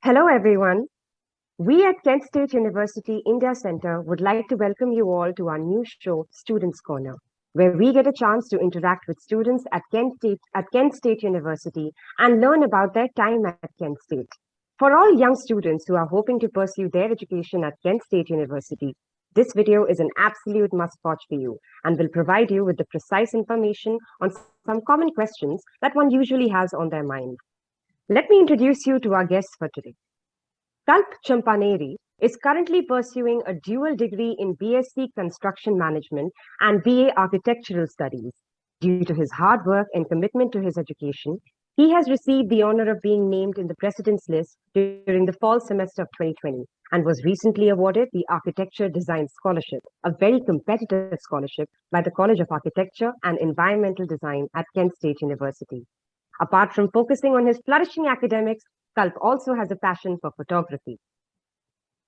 Hello, everyone. We at Kent State University India Center would like to welcome you all to our new show, Students Corner, where we get a chance to interact with students at Kent State University and learn about their time at Kent State. For all young students who are hoping to pursue their education at Kent State University, this video is an absolute must-watch for you and will provide you with the precise information on some common questions that one usually has on their mind. Let me introduce you to our guests for today. Kalp Champaneri is currently pursuing a dual degree in B.Sc Construction Management and BA Architectural Studies. Due to his hard work and commitment to his education, he has received the honor of being named in the President's List during the fall semester of 2020 and was recently awarded the Architecture Design Scholarship, a very competitive scholarship by the College of Architecture and Environmental Design at Kent State University. Apart from focusing on his flourishing academics, Kalp also has a passion for photography.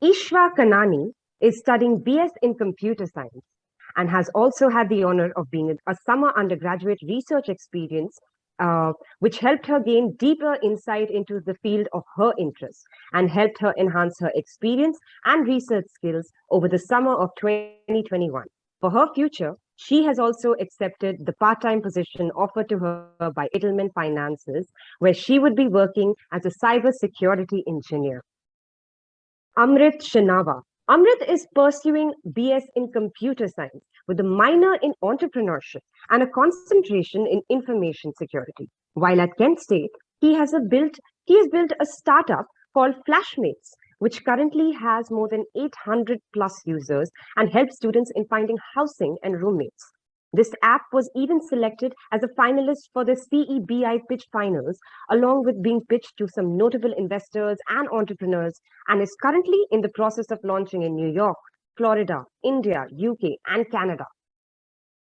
Ishva Kanani is studying B.Sc in Computer Science and has also had the honor of being a summer undergraduate research experience, which helped her gain deeper insight into the field of her interests and helped her enhance her experience and research skills over the summer of 2021. For her future, she has also accepted the part-time position offered to her by Edelman Finances, where she would be working as a cybersecurity engineer. Amrit Shenava. Amrit is pursuing B.Sc in Computer Science with a minor in Entrepreneurship and a concentration in Information Security. While at Kent State, he has built a startup called Flashmates, which currently has more than 800 plus users and helps students in finding housing and roommates. This app was even selected as a finalist for the CEBI Pitch Finals, along with being pitched to some notable investors and entrepreneurs, and is currently in the process of launching in New York, Florida, India, UK, and Canada.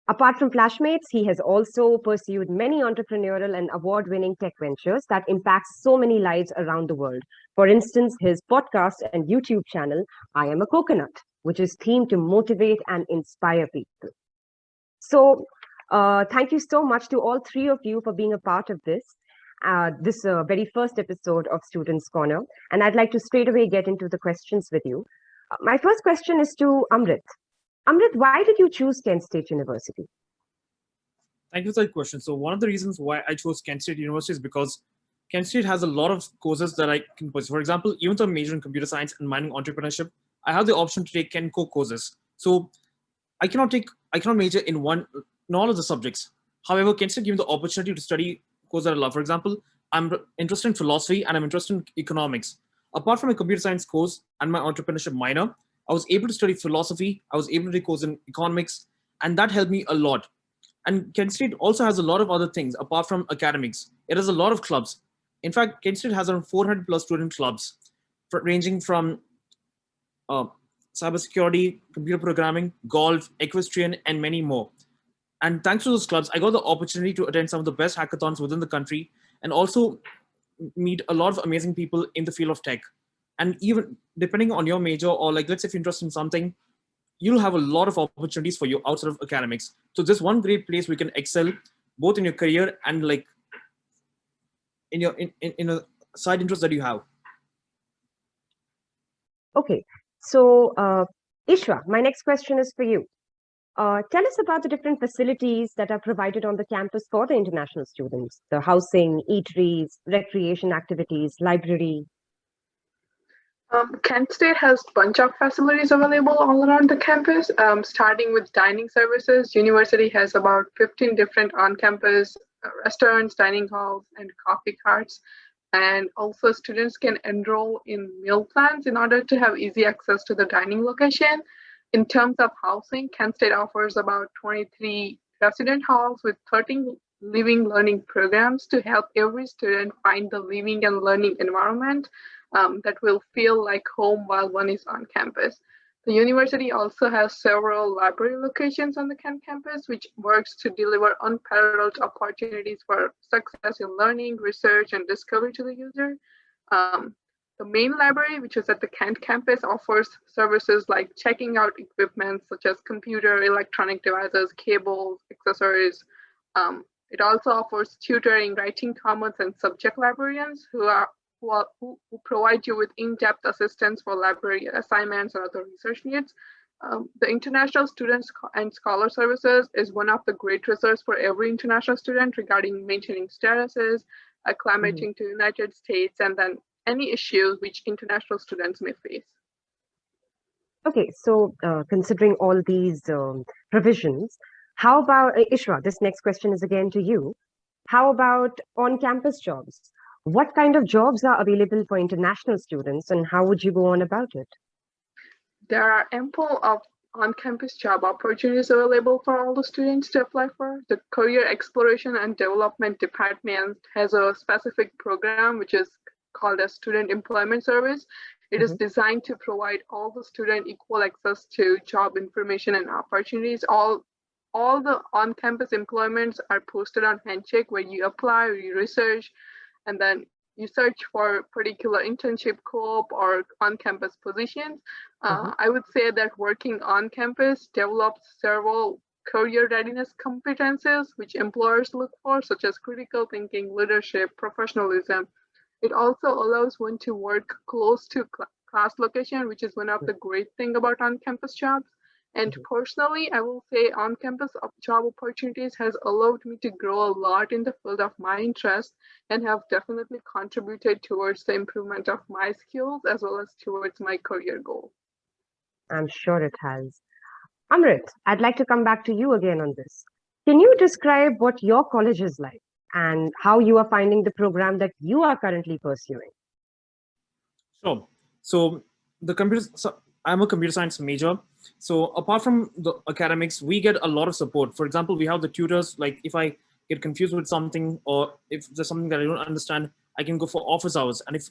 Apart from Flashmates, he has also pursued many entrepreneurial and award-winning tech ventures that impact so many lives around the world. For instance, his podcast and YouTube channel, I Am a Coconut, which is themed to motivate and inspire people. So thank you so much to all three of you for being a part of this very first episode of Students Corner. And I'd like to straight away get into the questions with you. My first question is to Amrit. Amrit, why did you choose Kent State University? Thank you for that question. So one of the reasons why I chose Kent State University is because Kent State has a lot of courses that I can pursue. For example, even though I'm majoring in computer science and mining entrepreneurship, I have the option to take KenCo courses. So I cannot major in all of the subjects. However, Kent State gives me the opportunity to study courses that I love. For example, I'm interested in philosophy and I'm interested in economics. Apart from my computer science course and my entrepreneurship minor, I was able to study philosophy. I was able to take courses in economics, and that helped me a lot. And Kent State also has a lot of other things apart from academics. It has a lot of clubs. In fact, Kent State has around 400 plus student clubs, ranging from cybersecurity, computer programming, golf, equestrian, and many more. And thanks to those clubs, I got the opportunity to attend some of the best hackathons within the country and also meet a lot of amazing people in the field of tech. And even depending on your major, or like, let's say if you're interested in something, you'll have a lot of opportunities for you outside of academics. So this one great place we can excel both in your career and like in a side interest that you have. Okay, so Ishwa, my next question is for you. Tell us about the different facilities that are provided on the campus for the international students, the housing, eateries, recreation activities, library. Kent State has a bunch of facilities available all around the campus, starting with dining services. University has about 15 different on-campus restaurants, dining halls, and coffee carts. And also students can enroll in meal plans in order to have easy access to the dining location. In terms of housing, Kent State offers about 23 resident halls with 13 living learning programs to help every student find the living and learning environment that will feel like home while one is on campus. The university also has several library locations on the Kent campus, which works to deliver unparalleled opportunities for success in learning, research, and discovery to the user. The main library, which is at the Kent campus, offers services like checking out equipment such as computer, electronic devices, cables, accessories. It also offers tutoring, writing commons, and subject librarians who who provide you with in-depth assistance for library assignments or other research needs. The International Students and Scholar Services is one of the great resources for every international student regarding maintaining statuses, acclimating to United States, and then any issues which international students may face. Okay, so considering all these provisions, how about Ishwa? This next question is again to you. How about on-campus jobs? What kind of jobs are available for international students, and how would you go on about it? There are ample of on-campus job opportunities available for all the students to apply for. The Career Exploration and Development Department has a specific program which is called a Student Employment Service. It is designed to provide all the student equal access to job information and opportunities. All the on-campus employments are posted on Handshake, where you apply or you research, and then you search for particular internship, co-op, or on-campus positions. I would say that working on campus develops several career readiness competencies which employers look for, such as critical thinking, leadership, professionalism. It also allows one to work close to class location, which is one of the great things about on-campus jobs. And personally, I will say on-campus job opportunities has allowed me to grow a lot in the field of my interest and have definitely contributed towards the improvement of my skills as well as towards my career goal. I'm sure it has. Amrit, I'd like to come back to you again on this. Can you describe what your college is like and how you are finding the program that you are currently pursuing? Sure. So I'm a computer science major. So apart from the academics, we get a lot of support. For example, we have the tutors. Like if I get confused with something, or if there's something that I don't understand, I can go for office hours. And if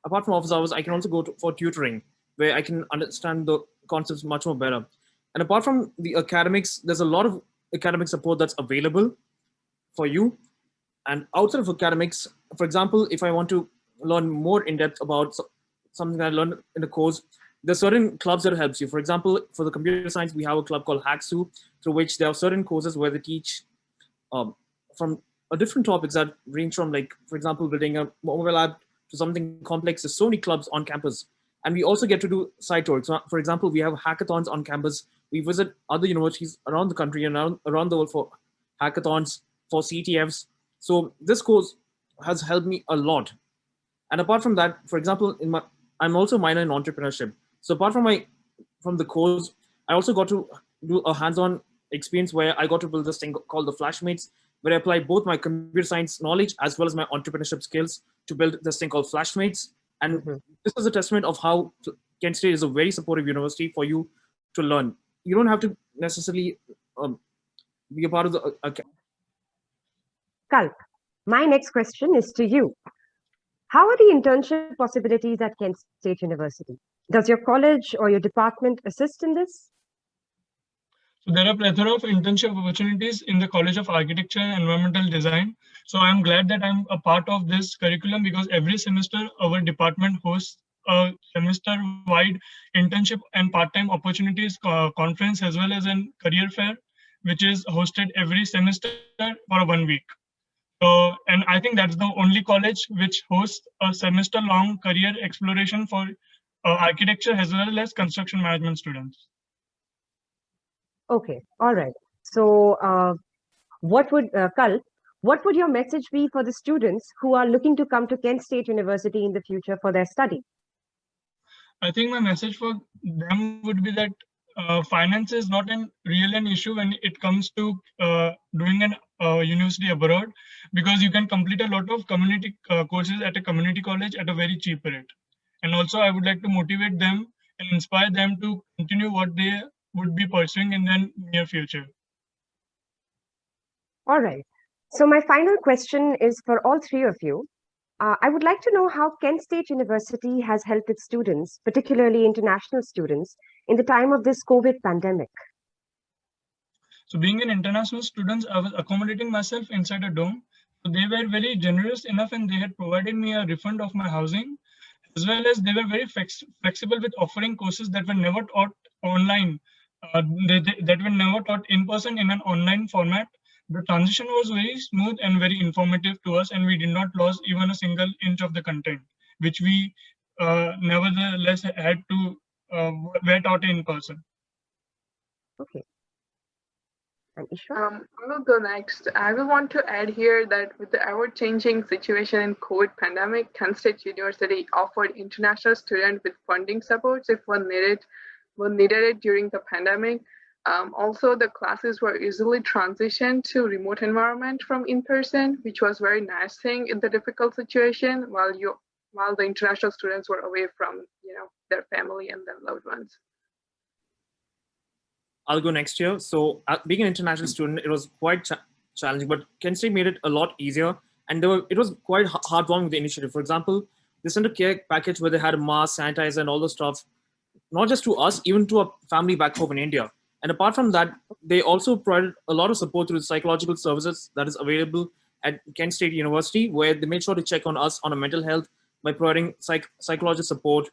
apart from office hours, I can also go for tutoring, where I can understand the concepts much more better. And apart from the academics, there's a lot of academic support that's available for you. And outside of academics, for example, if I want to learn more in depth about something that I learned in a course, there's certain clubs that helps you. For example, for the computer science, we have a club called Hacksu, through which there are certain courses where they teach from different topics that range from, like, for example, building a mobile app to something complex. There's so many clubs on campus. And we also get to do side tours. So, for example, we have hackathons on campus. We visit other universities around the country and around the world for hackathons, for CTFs. So this course has helped me a lot. And apart from that, for example, I'm also minor in entrepreneurship. So apart from the course, I also got to do a hands-on experience where I got to build this thing called the Flashmates, where I apply both my computer science knowledge as well as my entrepreneurship skills to build this thing called Flashmates. And this is a testament of how Kent State is a very supportive university for you to learn. You don't have to necessarily be a part of the... Kalp, my next question is to you. How are the internship possibilities at Kent State University? Does your college or your department assist in this? So there are plethora of internship opportunities in the College of Architecture and Environmental Design. So I'm glad that I'm a part of this curriculum, because every semester our department hosts a semester-wide internship and part-time opportunities conference, as well as a career fair, which is hosted every semester for 1 week. So, and I think that's the only college which hosts a semester-long career exploration for architecture as well as construction management students. Okay, all right. So Kalp, what would your message be for the students who are looking to come to Kent State University in the future for their study? I think my message for them would be that finance is not an issue when it comes to doing an university abroad, because you can complete a lot of community courses at a community college at a very cheap rate. And also I would like to motivate them and inspire them to continue what they would be pursuing in the near future. All right. So my final question is for all three of you. I would like to know how Kent State University has helped its students, particularly international students, in the time of this COVID pandemic. So being an international student, I was accommodating myself inside a dorm. So they were very generous enough, and they had provided me a refund of my housing, as well as they were very flexible with offering courses that were never taught online, that were never taught in person in an online format. The transition was very smooth and very informative to us, and we did not lose even a single inch of the content. which we nevertheless had to vet out in person. Okay. And Ishva? I will go next. I will want to add here that with the ever-changing situation in COVID pandemic, Kent State University offered international students with funding supports if one needed it during the pandemic. Also, the classes were easily transitioned to remote environment from in-person, which was very nice thing in the difficult situation while the international students were away from their family and their loved ones. I'll go next year. So being an international student, it was quite challenging, but Kent State made it a lot easier. And it was quite heartwarming with the initiative. For example, they sent a care package where they had a mask, sanitizer, and all the stuff, not just to us, even to our family back home in India. And apart from that, they also provided a lot of support through psychological services that is available at Kent State University, where they made sure to check on us on our mental health by providing psychological support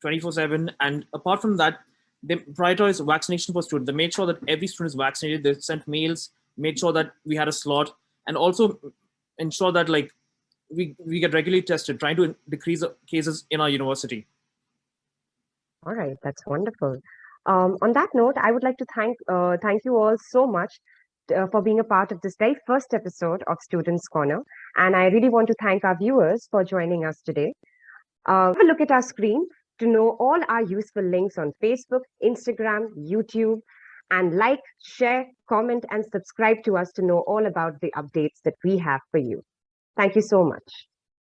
24/7. And apart from that, they prioritized vaccination for students. They made sure that every student is vaccinated. They sent mails, made sure that we had a slot, and also ensure that like we get regularly tested, trying to decrease cases in our university. All right, that's wonderful. On that note, I would like to thank you all so much for being a part of this very first episode of Students Corner. And I really want to thank our viewers for joining us today. Have a look at our screen to know all our useful links on Facebook, Instagram, YouTube, and like, share, comment, and subscribe to us to know all about the updates that we have for you. Thank you so much.